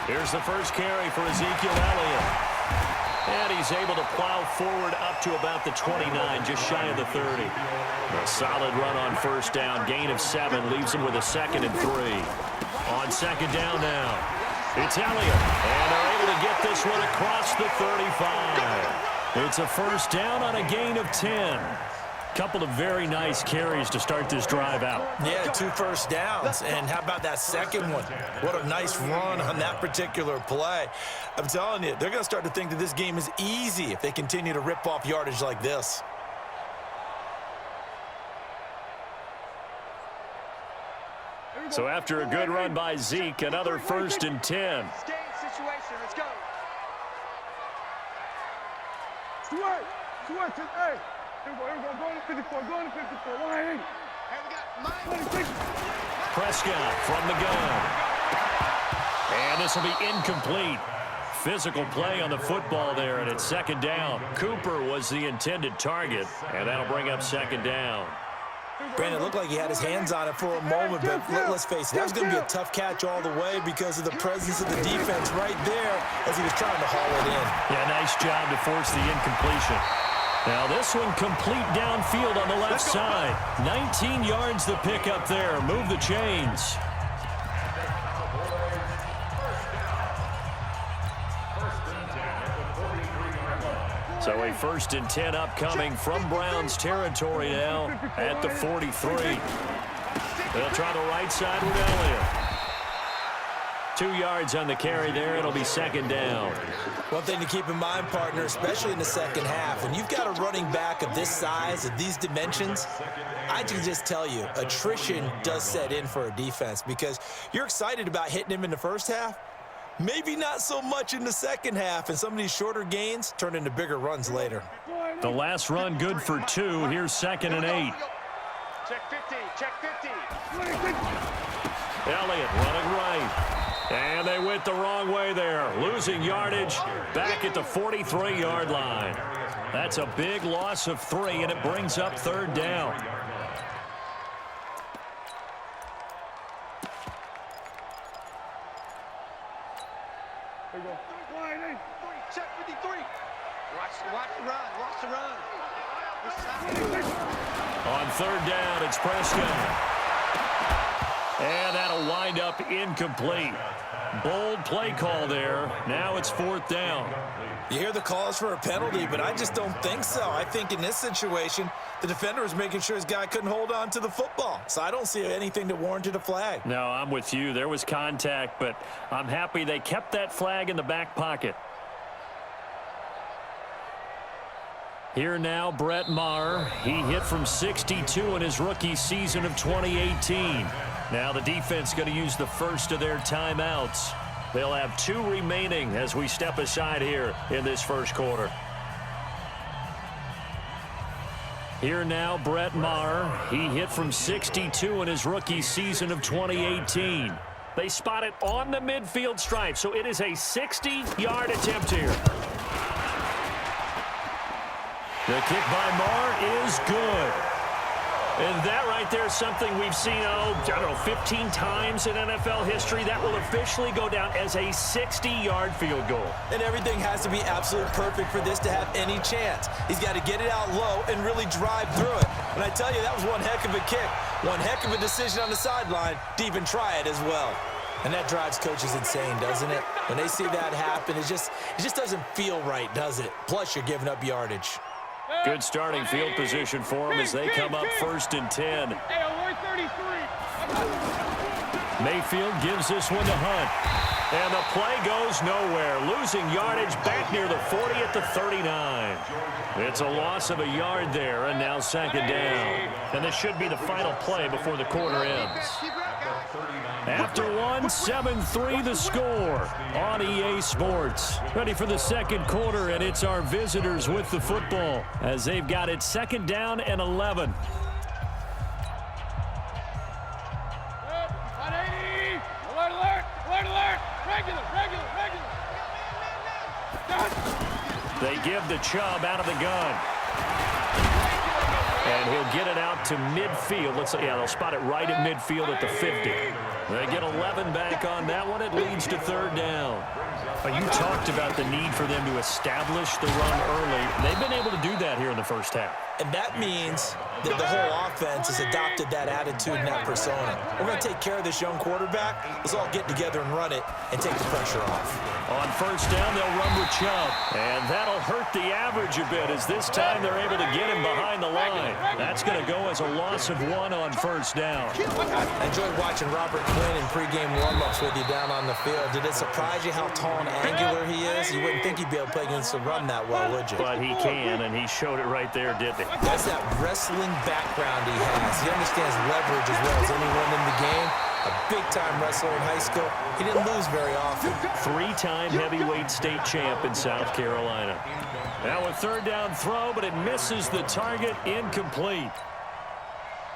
Here's the first carry for Ezekiel Elliott. And he's able to plow forward up to about the 29, just shy of the 30. A solid run on first down. Gain of 7 leaves him with a 2nd and 3. On second down now, it's Elliott. And they're able to get this one across the 35. It's a first down on a gain of 10. Couple of very nice carries to start this drive out. Yeah, 2 first downs. And how about that second one? What a nice run on that particular play. I'm telling you, they're going to start to think that this game is easy if they continue to rip off yardage like this. So after a good run by Zeke, another 1st and 10. Situation. Let's go. Hey. Here we go. Go to 54. Go to 54. 180. Prescott from the gun. And this will be incomplete. Physical play on the football there, and it's 2nd down. Cooper was the intended target, and that'll bring up 2nd down. Brandon, it looked like he had his hands on it for a moment, but let's face it, that was going to be a tough catch all the way because of the presence of the defense right there as he was trying to haul it in. Yeah, nice job to force the incompletion. Now this one complete downfield on the left side. 19 yards the pick up there. Move the chains. So a 1st and 10 upcoming from Browns territory now at the 43. They'll try the right side with Elliott. 2 yards on the carry there. It'll be 2nd down. One thing to keep in mind, partner, especially in the second half, when you've got a running back of this size, of these dimensions, I can just tell you, attrition does set in for a defense because you're excited about hitting him in the first half. Maybe not so much in the second half, and some of these shorter gains turn into bigger runs later. The last run good for 2. Here's 2nd and 8. Check 50. Check 50. Elliott running right. And they went the wrong way there. Losing yardage back at the 43-yard line. That's a big loss of 3, and it brings up 3rd down. There you go. Check 53. Watch the run. Watch the run. On 3rd down, it's Prescott. And that'll wind up incomplete. Bold play call there. Now it's 4th down. You hear the calls for a penalty, but I just don't think so. I think in this situation, the defender was making sure his guy couldn't hold on to the football. So I don't see anything that warranted a flag. No, I'm with you. There was contact, but I'm happy they kept that flag in the back pocket. Here now, Brett Maher. He hit from 62 in his rookie season of 2018. Now the defense going to use the first of their timeouts. They'll have 2 remaining as we step aside here in this first quarter. Here now, Brett Maher. He hit from 62 in his rookie season of 2018. They spot it on the midfield stripe, so it is a 60-yard attempt here. The kick by Maher is good. And that right there is something we've seen, I don't know, 15 times in NFL history. That will officially go down as a 60-yard field goal. And everything has to be absolutely perfect for this to have any chance. He's got to get it out low and really drive through it. And I tell you, that was one heck of a kick. One heck of a decision on the sideline to even try it as well. And that drives coaches insane, doesn't it? When they see that happen, it just doesn't feel right, does it? Plus, you're giving up yardage. Good starting field position for them as they come up 1st and 10. Mayfield gives this one to Hunt. And the play goes nowhere. Losing yardage back near the 40 at the 39. It's a loss of a yard there, and now 2nd down. And this should be the final play before the quarter ends. After one, 7-3 the score on EA Sports. Ready for the second quarter, and it's our visitors with the football as they've got it 2nd down and 11. They give the Chubb out of the gun. And he'll get it out to midfield. They'll spot it right at midfield at the 50. They get 11 back on that one. It leads to third down. You talked about the need for them to establish the run early. They've been able to do that here in the first half. And that means that the whole offense has adopted that attitude and that persona. We're going to take care of this young quarterback. Let's all get together and run it and take the pressure off. On first down, they'll run with Chubb. And that'll hurt the average a bit as this time they're able to get him behind the line. That's going to go as a loss of 1 on first down. I enjoyed watching Robert Quinn in pregame warm-ups with you down on the field. Did it surprise you how tall and angular he is? You wouldn't think he'd be able to play against the run that well, would you? But he can, and he showed it right there, didn't he? That's that wrestling background he has. He understands leverage as well as anyone in the game. A big-time wrestler in high school. He didn't lose very often. 3-time heavyweight state champ in South Carolina. Now a third down throw, but it misses the target, incomplete.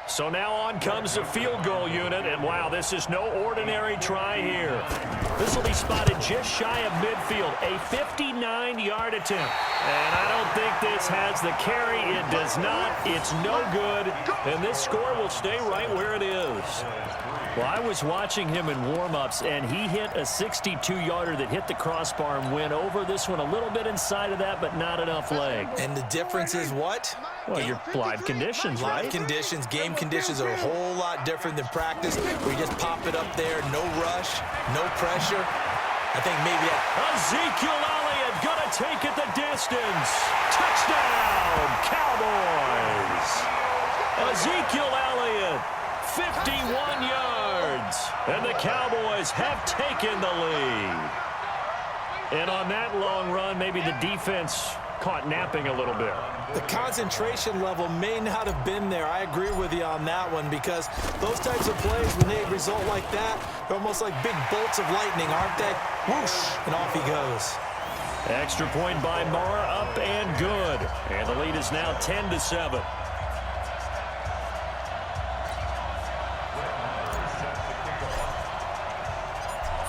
So now on comes the field goal unit, and wow, this is no ordinary try here. This will be spotted just shy of midfield, a 59-yard attempt. And I don't think this has the carry. It does not. It's no good, and this score will stay right where it is. Well, I was watching him in warm-ups, and he hit a 62-yarder that hit the crossbar and went over. This one a little bit inside of that, but not enough leg. And the difference is what? Well, your live conditions, right? Live conditions, game conditions are a whole lot different than practice, where you just pop it up there, no rush, no pressure. I think maybe that. Ezekiel Elliott gonna take it the distance. Touchdown, Cowboys. Ezekiel Elliott, 51 yards. And the Cowboys have taken the lead. And on that long run, maybe the defense caught napping a little bit. The concentration level may not have been there. I agree with you on that one, because those types of plays, when they result like that, they're almost like big bolts of lightning, aren't they? Whoosh, and off he goes. Extra point by Mara, up and good. And the lead is now 10-7.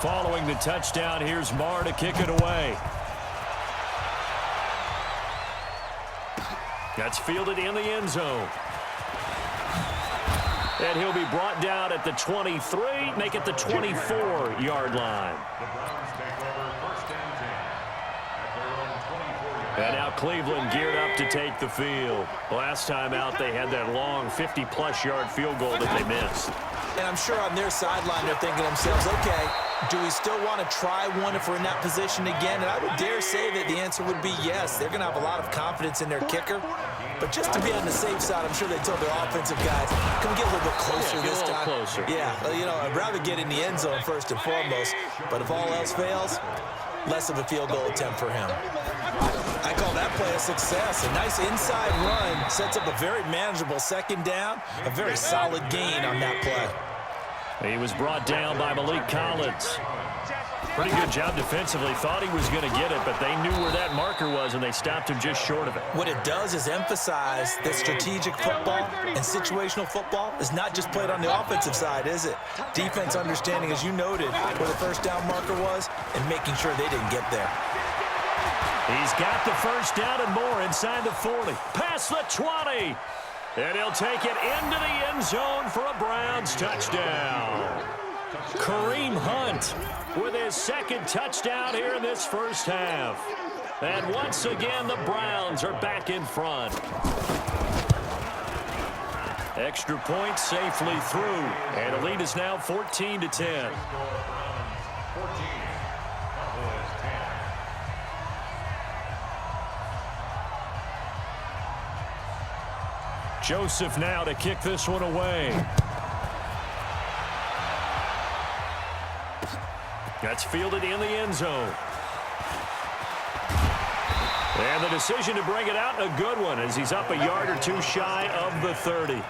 Following the touchdown, here's Marr to kick it away. That's fielded in the end zone. And he'll be brought down at the 23, make it the 24-yard line. And now Cleveland geared up to take the field. Last time out, they had that long 50-plus yard field goal that they missed. And I'm sure on their sideline, they're thinking to themselves, okay, do we still want to try one if we're in that position again? And I would dare say that the answer would be yes. They're going to have a lot of confidence in their kicker. But just to be on the safe side, I'm sure they told their offensive guys, come get a little bit closer this time. Closer. Yeah, you know, I'd rather get in the end zone first and foremost. But if all else fails, less of a field goal attempt for him. I call that play a success. A nice inside run sets up a very manageable second down. A very solid gain on that play. He was brought down by Malik Collins. Pretty good job defensively. Thought he was going to get it, but they knew where that marker was, and they stopped him just short of it. What it does is emphasize that strategic football and situational football is not just played on the offensive side, is it? Defense understanding, as you noted, where the first down marker was and making sure they didn't get there. He's got the first down and more inside the 40. Past the 20. And he'll take it into the end zone for a Browns touchdown. Kareem Hunt with his second touchdown here in this first half. And once again, the Browns are back in front. Extra point safely through. And the lead is now 14-10. Joseph now to kick this one away. That's fielded in the end zone. And the decision to bring it out, a good one, as he's up a yard or two shy of the 30.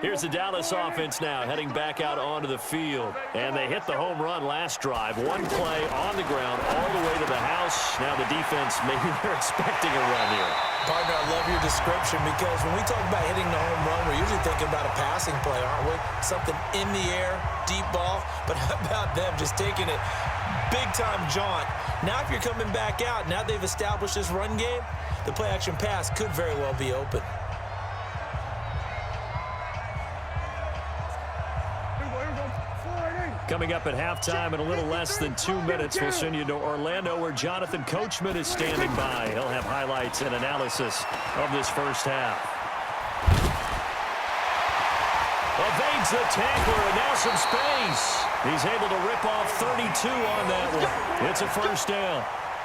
Here's the Dallas offense now heading back out onto the field. And they hit the home run last drive. One play on the ground all the way to the house. Now the defense, maybe they're expecting a run here. Partner, I love your description because when we talk about hitting the home run, we're usually thinking about a passing play, aren't we? Something in the air, deep ball. But how about them just taking it big-time jaunt? Now if you're coming back out, now they've established this run game, the play-action pass could very well be open. Coming up at halftime in a little less than 2 minutes, we'll send you to Orlando where Jonathan Coachman is standing by. He'll have highlights and analysis of this first half. Evades the tackler and now some space. He's able to rip off 32 on that one. It's a first down.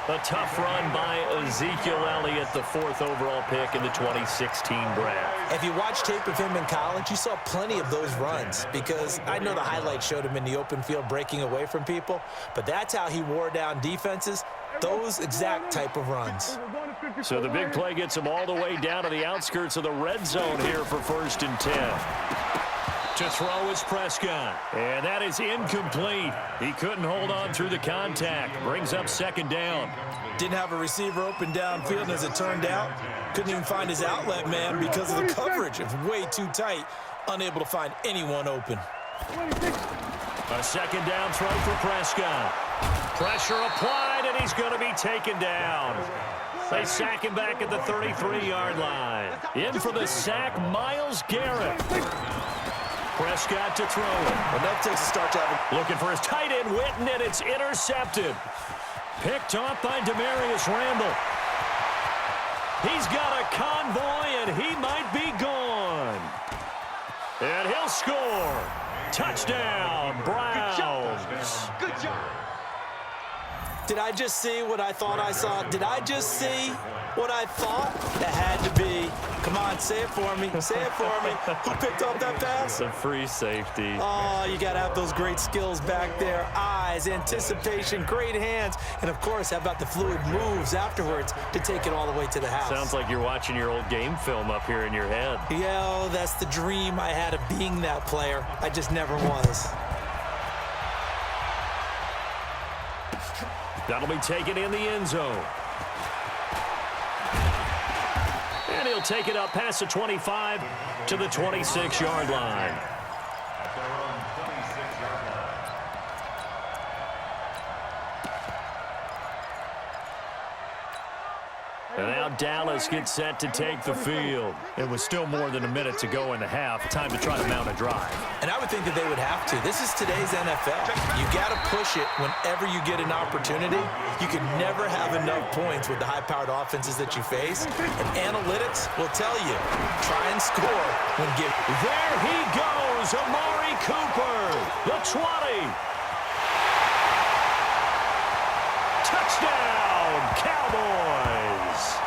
A tough run by Ezekiel Elliott, the 4th overall pick in the 2016 draft. If you watch tape of him in college, you saw plenty of those runs because I know the highlights showed him in the open field breaking away from people, but that's how he wore down defenses, those exact type of runs. So the big play gets him all the way down to the outskirts of the red zone here for 1st and 10. To throw is Prescott, and that is incomplete. He couldn't hold on through the contact. Brings up 2nd down. Didn't have a receiver open downfield, and as it turned out, couldn't even find his outlet man because of the coverage. It was way too tight, unable to find anyone open. A 2nd down throw for Prescott. Pressure applied, and he's going to be taken down. They sack him back at the 33-yard line. In for the sack, Myles Garrett. Prescott to throw it. Enough takes to start to have Looking for his tight end, Witten, and it's intercepted. Picked off by Demarius Randall. He's got a convoy, and he might be gone. And he'll score. Touchdown, Browns. Good job. Did I just see what I thought I saw? Did I just see what I thought? That had to be. Come on, say it for me. Say it for me. Who picked up that pass? A free safety. Oh, you got to have those great skills back there. Eyes, anticipation, great hands. And, of course, how about the fluid moves afterwards to take it all the way to the house? Sounds like you're watching your old game film up here in your head. Yeah, oh, that's the dream I had of being that player. I just never was. That'll be taken in the end zone. And he'll take it up past the 25 to the 26-yard line. And now Dallas gets set to take the field. It was still more than a minute to go in the half. Time to try to mount a drive. And I would think that they would have to. This is today's NFL. You got to push it whenever you get an opportunity. You can never have enough points with the high-powered offenses that you face. And analytics will tell you, try and score when given. There he goes, Amari Cooper, the 20. Touchdown, Cowboys.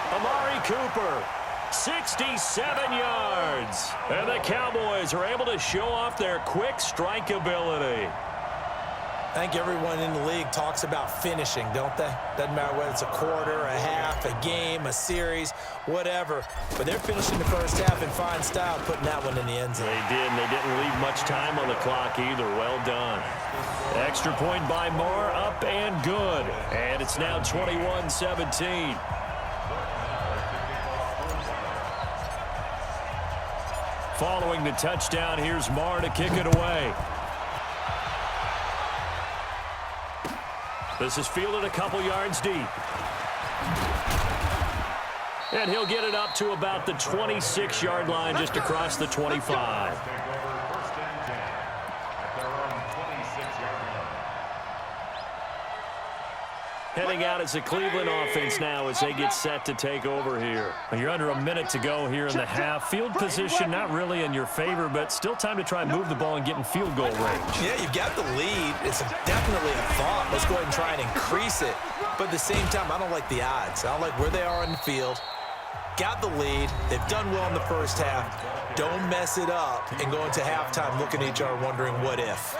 Amari Cooper, 67 yards. And the Cowboys are able to show off their quick strike ability. I think everyone in the league talks about finishing, don't they? Doesn't matter whether it's a quarter, a half, a game, a series, whatever. But they're finishing the first half in fine style, putting that one in the end zone. They did, and they didn't leave much time on the clock either. Well done. Extra point by Moore, up and good. And it's now 21-17. Following the touchdown, here's Moore to kick it away. This is fielded a couple yards deep. And he'll get it up to about the 26-yard line, just across the 25. Heading out as the Cleveland offense now as they get set to take over here. You're under a minute to go here in the half. Field position not really in your favor, but still time to try and move the ball and get in field goal range. Yeah, you've got the lead. It's definitely a thought. Let's go ahead and try and increase it. But at the same time, I don't like the odds. I don't like where they are on the field. Got the lead. They've done well in the first half. Don't mess it up and go into halftime looking at each other wondering what if.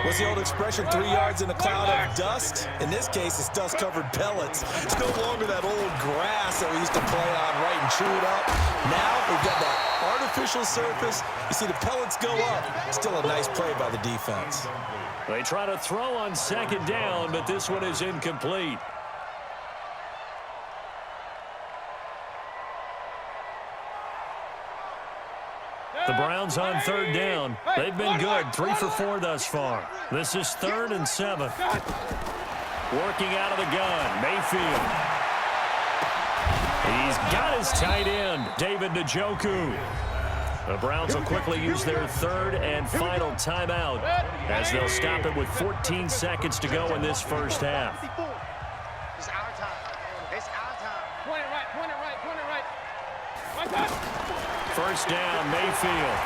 What's the old expression, 3 yards in a cloud of dust? In this case, it's dust-covered pellets. It's no longer that old grass that we used to play on, right, and chew it up. Now we've got that artificial surface. You see the pellets go up. Still a nice play by the defense. They try to throw on second down, but this one is incomplete. The Browns on third down. They've been good, 3 for 4 thus far. This is 3rd and 7. Working out of the gun, Mayfield. He's got his tight end, David Njoku. The Browns will quickly use their 3rd and final timeout as they'll stop it with 14 seconds to go in this first half. It's our time. It's our time. Point it right, point it right, point it right. Right time. First down, Mayfield.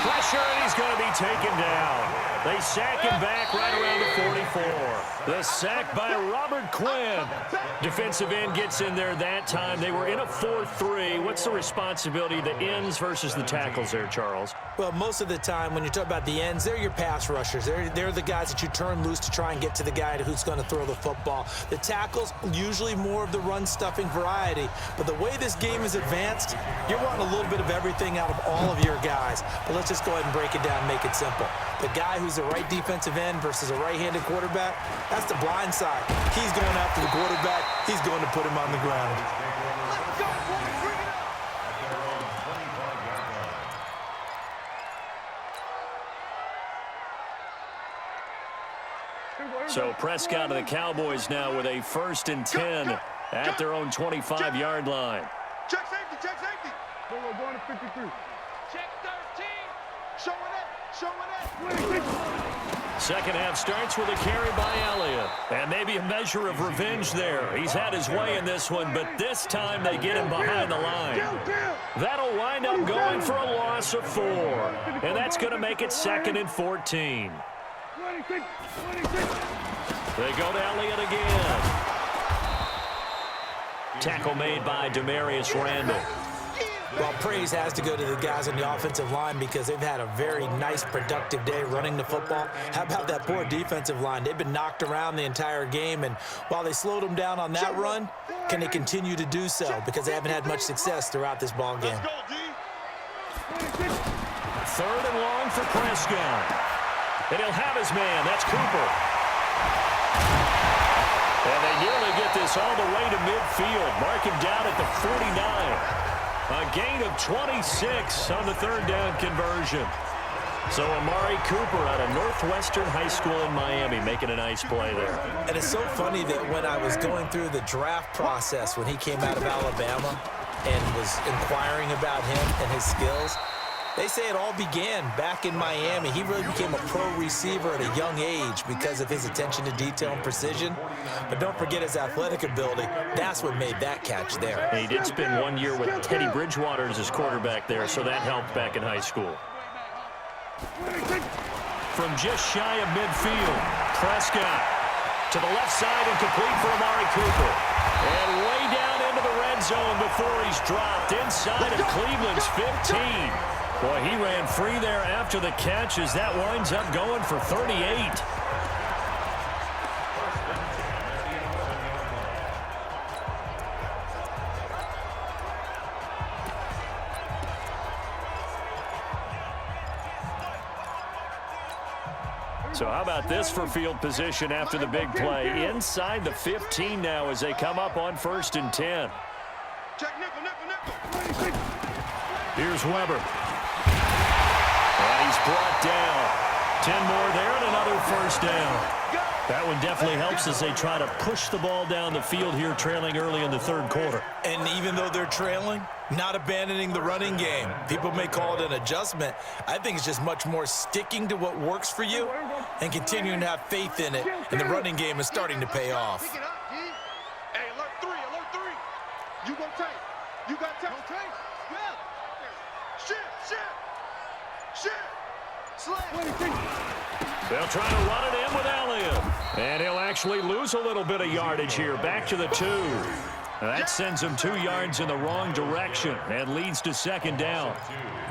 Pressure, and he's going to be taken down. They sack him back right around the 44. The sack by Robert Quinn. Defensive end gets in there that time. They were in a 4-3. What's the responsibility of the ends versus the tackles there, Charles? Well, most of the time when you talk about the ends, they're your pass rushers. They're the guys that you turn loose to try and get to the guy who's going to throw the football. The tackles, usually more of the run-stuffing variety. But the way this game is advanced, you're wanting a little bit of everything out of all of your guys. But let's just go ahead and break it down and make it simple. The guy who's the right defensive end versus a right-handed quarterback, that's the blind side. He's going after the quarterback. He's going to put him on the ground. Let's go, boys. Bring it up. So Prescott of the Cowboys now with a 1st and 10 at their own 25-yard line. Check safety, check safety. We're going to 53. Check 13. Showing it, showing it. Second half starts with a carry by Elliott. And maybe a measure of revenge there. He's had his way in this one, but this time they get him behind the line. That'll wind up going for a loss of 4. And that's going to make it 2nd and 14. They go to Elliott again. Tackle made by Demarius Randall. Well, praise has to go to the guys on the offensive line because they've had a very nice, productive day running the football. How about that poor defensive line? They've been knocked around the entire game, and while they slowed them down on that run, can they continue to do so? Because they haven't had much success throughout this ball game. 3rd and long for Prescott. And he'll have his man. That's Cooper. And they nearly get this all the way to midfield. Mark him down at the 49. A gain of 26 on the 3rd down conversion. So Amari Cooper out of Northwestern High School in Miami making a nice play there. And it's so funny that when I was going through the draft process when he came out of Alabama and was inquiring about him and his skills, they say it all began back in Miami. He really became a pro receiver at a young age because of his attention to detail and precision. But don't forget his athletic ability. That's what made that catch there. He did spend 1 year with Teddy Bridgewater as his quarterback there, so that helped back in high school. From just shy of midfield, Prescott to the left side and complete for Amari Cooper. And way down into the red zone before he's dropped inside of Cleveland's 15. Boy, he ran free there after the catch as that winds up going for 38. So how about this for field position after the big play? Inside the 15 now as they come up on 1st and 10. Check nickel, nickel, nickel. Here's Weber. And he's brought down. 10 more there and another 1st down. That one definitely helps as they try to push the ball down the field here, trailing early in the 3rd quarter. And even though they're trailing, not abandoning the running game. People may call it an adjustment. I think it's just much more sticking to what works for you and continuing to have faith in it. And the running game is starting to pay off. Pick it up, G. Hey, alert 3, alert 3. You go tight. You got tight. Go tight. Yeah. Shit. They'll try to run it in with Elliott. And he'll actually lose a little bit of yardage here. Back to the 2. That sends him 2 yards in the wrong direction and leads to 2nd down.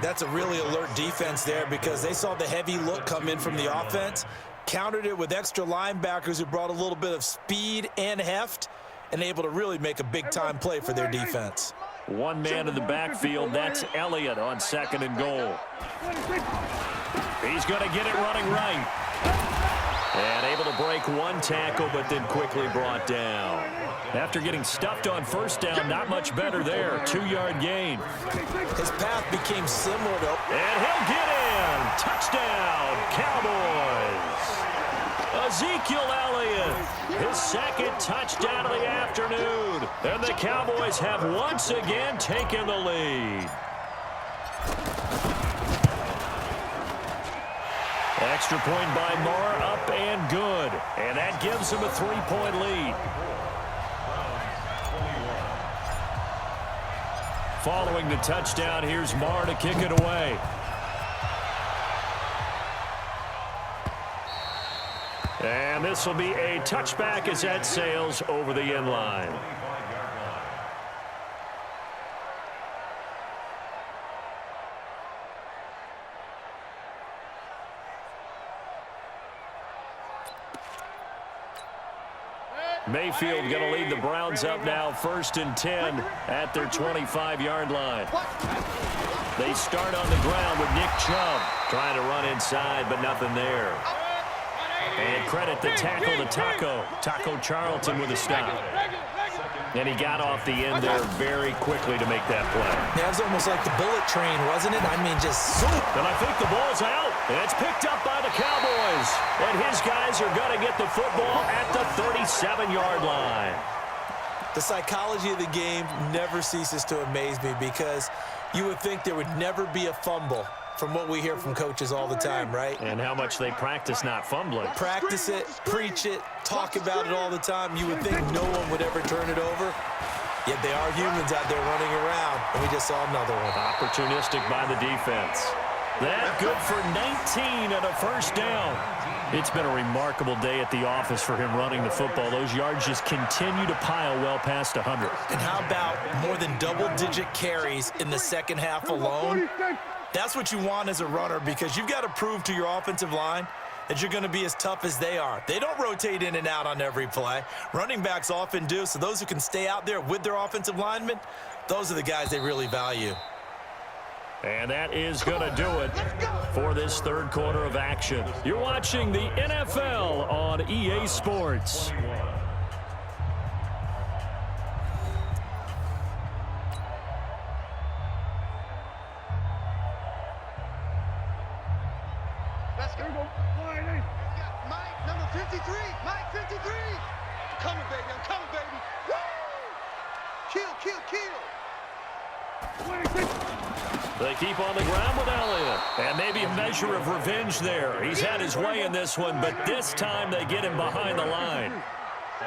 That's a really alert defense there because they saw the heavy look come in from the offense, countered it with extra linebackers who brought a little bit of speed and heft, and able to really make a big-time play for their defense. One man in the backfield. That's Elliott on 2nd and goal. He's going to get it running right. And able to break one tackle, but then quickly brought down. After getting stuffed on 1st down, not much better there. 2-yard gain. His path became similar to... And he'll get in. Touchdown, Cowboys. Ezekiel Elliott, his 2nd touchdown of the afternoon. And the Cowboys have once again taken the lead. Extra point by Marr, up and good. And that gives him a 3-point lead. Following the touchdown, here's Marr to kick it away. And this will be a touchback as that sails over the end line. Mayfield going to lead the Browns up now, 1st and 10 at their 25-yard line. They start on the ground with Nick Chubb trying to run inside, but nothing there. And credit the tackle to Taco Charlton with a stop. And he got off the end there very quickly to make that play. That was almost like the bullet train, wasn't it? I mean, just swoop. And I think the ball's out. And it's picked up by the Cowboys. And his guys are going to get the football at the 37-yard line. The psychology of the game never ceases to amaze me because you would think there would never be a fumble from what we hear from coaches all the time, right? And how much they practice not fumbling. Practice it, preach it, talk about it all the time. You would think no one would ever turn it over. Yet they are humans out there running around, and we just saw another one. Opportunistic by the defense. That good for 19 and a 1st down. It's been a remarkable day at the office for him running the football. Those yards just continue to pile well past 100. And how about more than double-digit carries in the 2nd half alone? That's what you want as a runner because you've got to prove to your offensive line that you're going to be as tough as they are. They don't rotate in and out on every play. Running backs often do, so those who can stay out there with their offensive linemen, those are the guys they really value. And that is going to do it for this 3rd quarter of action. You're watching the NFL on EA Sports. Let's go. Mike, number 53. Mike, 53. I'm coming, baby. I'm coming, baby. Woo! Kill, kill, kill. They keep on the ground with Elliott. And maybe a measure of revenge there. He's had his way in this one, but this time they get him behind the line.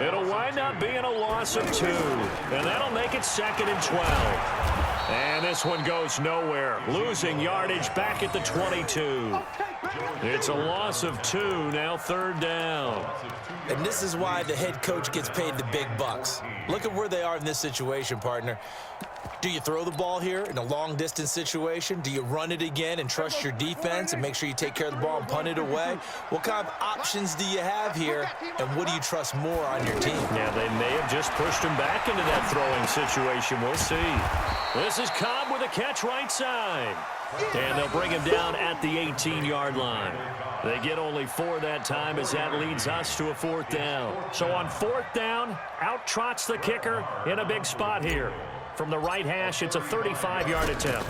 It'll wind up being a loss of 2. And that'll make it 2nd and 12. And this one goes nowhere. Losing yardage back at the 22. It's a loss of 2, now 3rd down. And this is why the head coach gets paid the big bucks. Look at where they are in this situation, partner. Do you throw the ball here in a long-distance situation? Do you run it again and trust your defense and make sure you take care of the ball and punt it away? What kind of options do you have here, and what do you trust more on your team? Yeah, they may have just pushed him back into that throwing situation. We'll see. This is Cobb with a catch right side. And they'll bring him down at the 18-yard line. They get only 4 that time as that leads us to a 4th down. So on 4th down, out trots the kicker in a big spot here. From the right hash, it's a 35-yard attempt.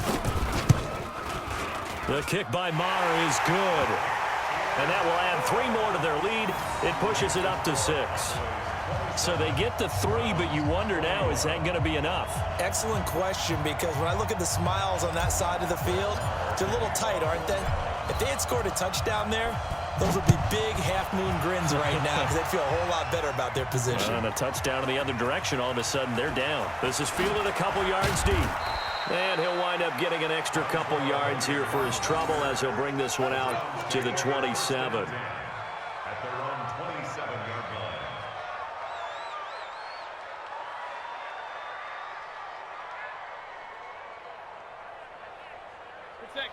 The kick by Marr is good. And that will add 3 more to their lead. It pushes it up to 6. So they get to 3, but you wonder now, is that going to be enough? Excellent question, because when I look at the smiles on that side of the field, they're a little tight, aren't they? If they had scored a touchdown there, those would be big half-moon grins right now because they'd feel a whole lot better about their position. And a touchdown in the other direction, all of a sudden they're down. This is fielded a couple yards deep. And he'll wind up getting an extra couple yards here for his trouble as he'll bring this one out to the 27. At their own 27-yard line.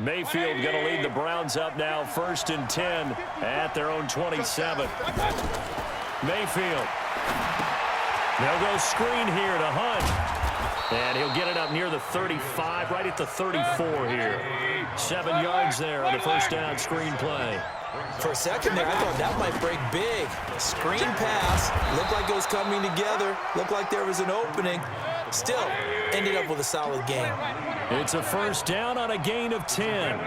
Mayfield going to lead the Browns up now, 1st and 10 at their own 27. Mayfield. They'll go screen here to Hunt. And he'll get it up near the 35, right at the 34 here. 7 yards there on the first down screen play. For a second there, I thought that might break big. Screen pass. Looked like it was coming together. Looked like there was an opening. Still, ended up with a solid game. It's a first down on a gain of 10.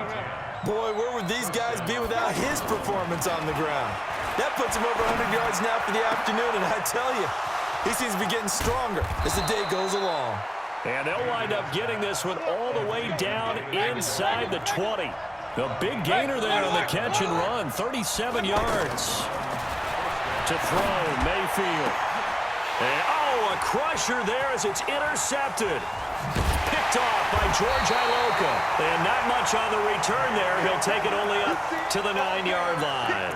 Boy, where would these guys be without his performance on the ground? That puts him over 100 yards now for the afternoon, and I tell you, he seems to be getting stronger as the day goes along. And they'll wind up getting this one all the way down inside the 20. The big gainer there on the catch and run, 37 yards. To throw, Mayfield. And, a crusher there as it's intercepted. Picked off by George Iloka. And not much on the return there. He'll take it only up to the 9-yard line.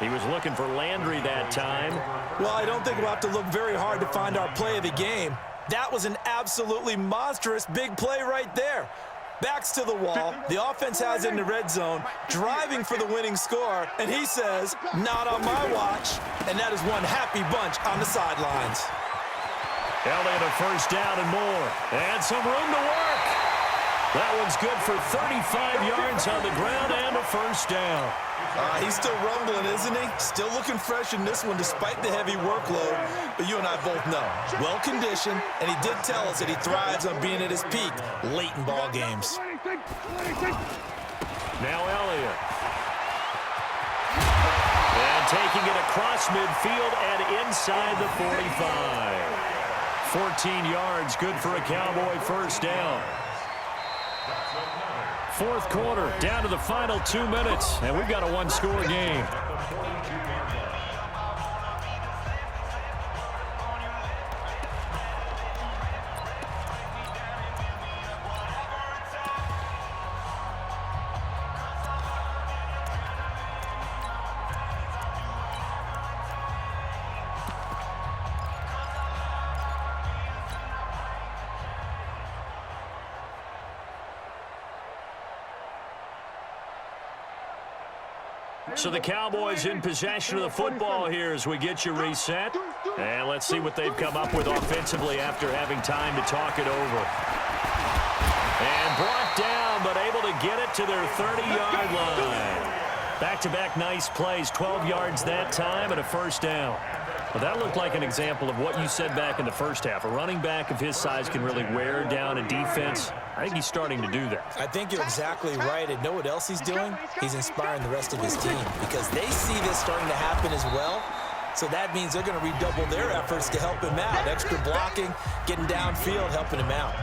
He was looking for Landry that time. Well, I don't think we'll have to look very hard to find our play of the game. That was an absolutely monstrous big play right there. Backs to the wall. The offense has it in the red zone, driving for the winning score, and he says, not on my watch. And that is one happy bunch on the sidelines. Elliott a first down and more. And some room to work. That one's good for 35 yards on the ground and a first down. He's still rumbling, isn't he? Still looking fresh in this one despite the heavy workload. But you and I both know, well-conditioned, and he did tell us that he thrives on being at his peak late in ball games. Now Elliott. And taking it across midfield and inside the 45. 14 yards, good for a Cowboy first down. Fourth quarter, down to the final 2 minutes, and we've got a one-score game. So the Cowboys in possession of the football here as we get you reset. And let's see what they've come up with offensively after having time to talk it over. And brought down, but able to get it to their 30-yard line. Back-to-back nice plays, 12 yards that time and a first down. Well, that looked like an example of what you said back in the first half. A running back of his size can really wear down a defense. I think he's starting to do that. I think you're exactly right. And know what else he's doing? He's inspiring the rest of his team because they see this starting to happen as well. So that means they're going to redouble their efforts to help him out. Extra blocking, getting downfield, helping him out.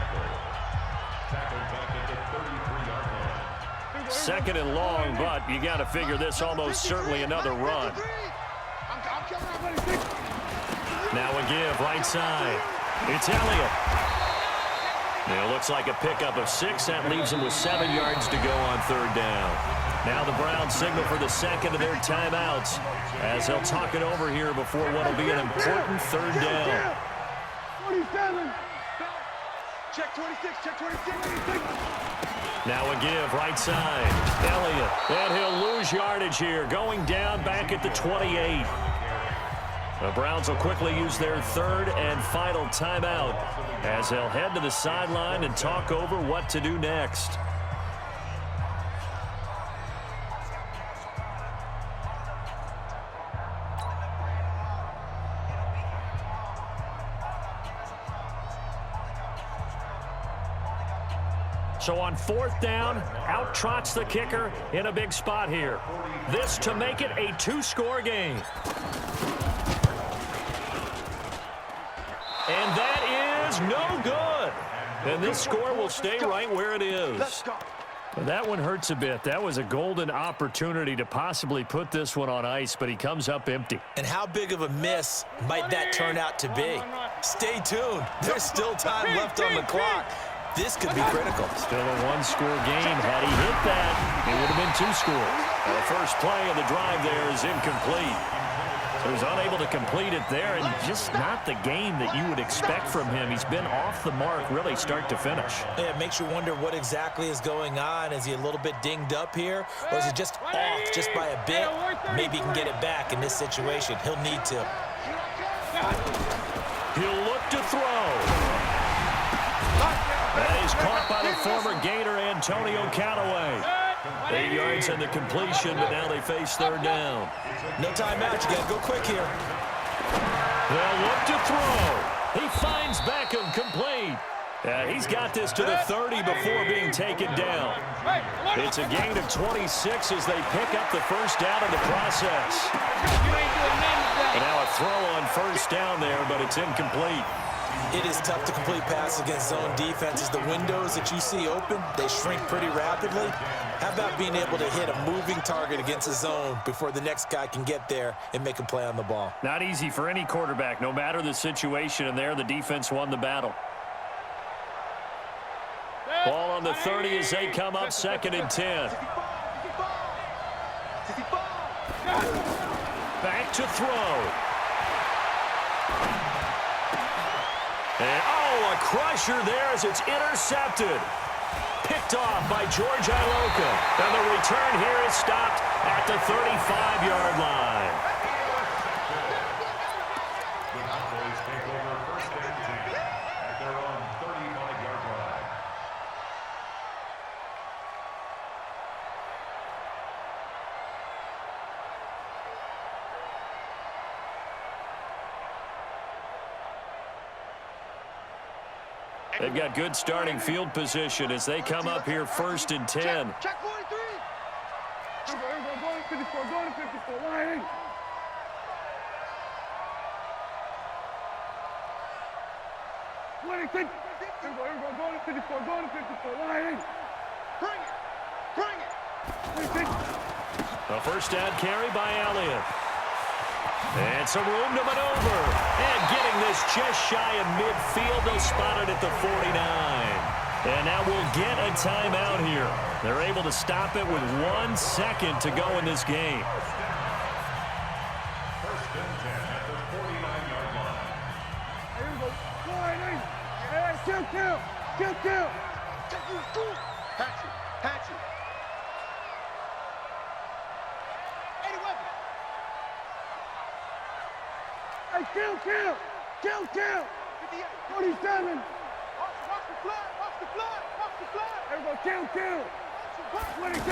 Second and long, but you got to figure this almost certainly another run. Now a give, right side. It's Elliott. It looks like a pickup of 6. That leaves him with 7 yards to go on third down. Now the Browns signal for the second of their timeouts as they'll talk it over here before what will be an important third down. 27. Check 26, check 26. Now a give, right side. Elliott, and he'll lose yardage here, going down back at the 28. The Browns will quickly use their third and final timeout as they'll head to the sideline and talk over what to do next. So on fourth down, out trots the kicker in a big spot here. This to make it a 2-score game. And that is no good. And this score will stay right where it is. That one hurts a bit. That was a golden opportunity to possibly put this one on ice, but he comes up empty. And how big of a miss might that turn out to be? Stay tuned. There's still time left on the clock. This could be critical. Still a 1-score game. Had he hit that, it would have been 2 scores. The first play of the drive there is incomplete. So he's unable to complete it there, and just not the game that you would expect from him. He's been off the mark really start to finish. Yeah, it makes you wonder what exactly is going on. Is he a little bit dinged up here, or is he just off just by a bit? Maybe he can get it back in this situation. He'll need to. He'll look to throw. former Gator Antonio Callaway. 8 yards on the completion, but now they face third down. No timeout. You got to go quick here. They'll look to throw. He finds Beckham complete. He's got this to the 30 before being taken down. It's a gain of 26 as they pick up the first down in the process. And now a throw on first down there, but it's incomplete. It is tough to complete passes against zone defenses. The windows that you see open, they shrink pretty rapidly. How about being able to hit a moving target against a zone before the next guy can get there and make a play on the ball? Not easy for any quarterback, no matter the situation, and there the defense won the battle. Ball on the 30 as they come up 2nd and 10. Back to throw. And, a crusher there as it's intercepted. Picked off by George Iloka. And the return here is stopped at the 35-yard line. The Cowboys take over 1st and 10 at their own 35-yard line. They've got good starting field position as they come up here 1st and 10. Check 43. Go to 54. Go to 54. Line in. Go to 54. Go to 54. Line in. Bring it. Bring it. A first down carry by Elliott. And some room to maneuver. And getting this just shy of midfield. They'll spot it at the 49. And now we'll get a timeout here. They're able to stop it with 1 second to go in this game. 1st and 10 at the 49-yard line. Here we go. Line in. Hey, kill. Patch it. Eddie Weber. Hey, kill. 47. Watch the flag. There we go, kill. 26.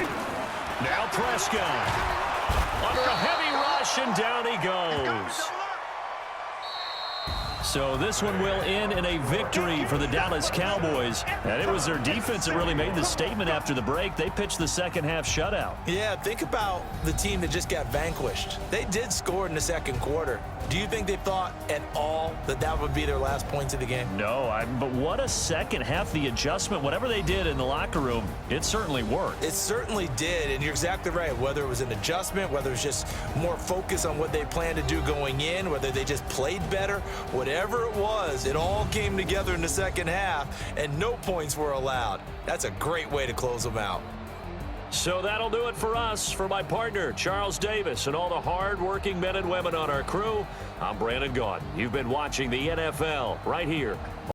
Now Prescott. Under a heavy rush, and down he goes. So this one will end in a victory for the Dallas Cowboys. And it was their defense that really made the statement after the break. They pitched the second half shutout. Yeah, think about the team that just got vanquished. They did score in the second quarter. Do you think they thought at all that would be their last points of the game? No, but what a second half. The adjustment, whatever they did in the locker room, it certainly worked. It certainly did, and you're exactly right. Whether it was an adjustment, whether it was just more focus on what they planned to do going in, whether they just played better, whatever it was, it all came together in the second half, and no points were allowed. That's a great way to close them out. So that'll do it for us. For my partner, Charles Davis, and all the hard-working men and women on our crew, I'm Brandon Gaudin. You've been watching the NFL right here